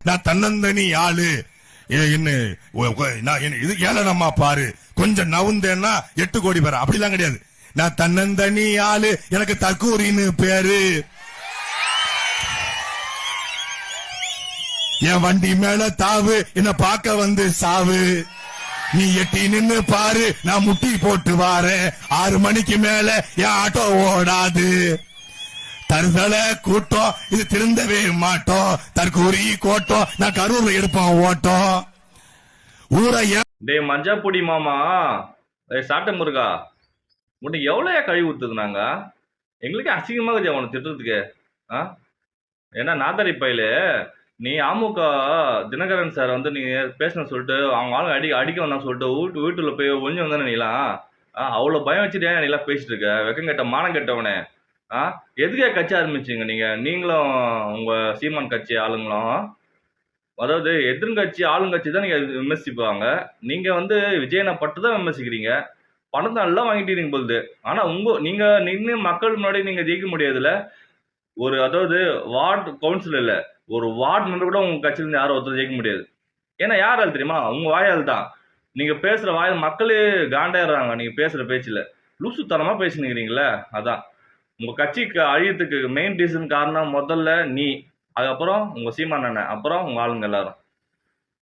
நான் தன்னந்தனி ஆளு என்ன இது ஏளனமா பாரு, கொஞ்சம் நவுந்தேன்னா 8 கோடி பேர், அப்படிலாம் கிடையாது. நான் தன்னந்தனி ஆளு, எனக்கு தற்கூரின்னு பேரு. என் வண்டி மேல தாவு, என்ன பார்க்க வந்து சாவு. நீ எட்டி நின்னு பாரு, நான் முட்டி போட்டு வாரேன். 6 மணிக்கு மேல என் ஆட்டோ ஓடாது. தருதல கூட்டம், இது திருந்தவே மாட்டோம். தற்கூரி கோட்டம், நான் கரூர்ல எடுப்போம் ஓட்டம். ஊரைய டே மஞ்சா பொடி மாமா, சாட்ட முருகா, உன்னை எவ்வளோ கழுவி ஊத்துக்குனாங்க? எங்களுக்கே அசிங்கமாக இருக்குது அவனை திட்டுறதுக்கு. ஏன்னா நாதாரி பயில நீ அமுக தினகரன் சார் வந்து நீ பேசணும் சொல்லிட்டு அவங்க ஆளுங்க அடிக்க வந்தா சொல்லிட்டு வீட்டுல போய் ஒழிஞ்சு வந்தானே நீலாம். அவ்வளவு பயம் வச்சுட்டு ஏன் நீலாம் பேசிட்டு இருக்க? வெக்கம் கெட்ட மானம் கெட்டவனே. எதுக்கே கட்சி ஆரம்பிச்சீங்க நீங்களும் உங்க சீமான் கட்சி ஆளுங்களும்? அதாவது எதிர்கட்சி ஆளுங்கட்சி தான் நீங்க விமர்சிப்பாங்க. நீங்க வந்து விஜயனை பட்டு தான் விமர்சிக்கிறீங்க. பணத்தை நல்லா வாங்கிட்டீங்க பொழுது. ஆனா நீங்க நின்று மக்கள் முன்னாடி நீங்க ஜெயிக்க முடியாதுல்ல. அதாவது வார்டு கவுன்சில் இல்ல, ஒரு வார்டு மெம்பர் கூட உங்க கட்சியில இருந்து யாரும் ஒருத்தர் ஜெயிக்க முடியாது. ஏன்னா யாரால் தெரியுமா? உங்க வாயால் தான். நீங்க பேசுற வாயால் மக்களே காண்டாயிடுறாங்க. நீங்க பேசுற பேச்சுல லூசுத்தனமா பேசினுக்கிறீங்களே, அதான் உங்க கட்சிக்கு அழியத்துக்கு மெயின் ரீசன் காரணம் முதல்ல நீ, அதுக்கப்புறம் உங்க சீமான் அண்ணன், அப்புறம் உங்க ஆளுங்க எல்லாரும்.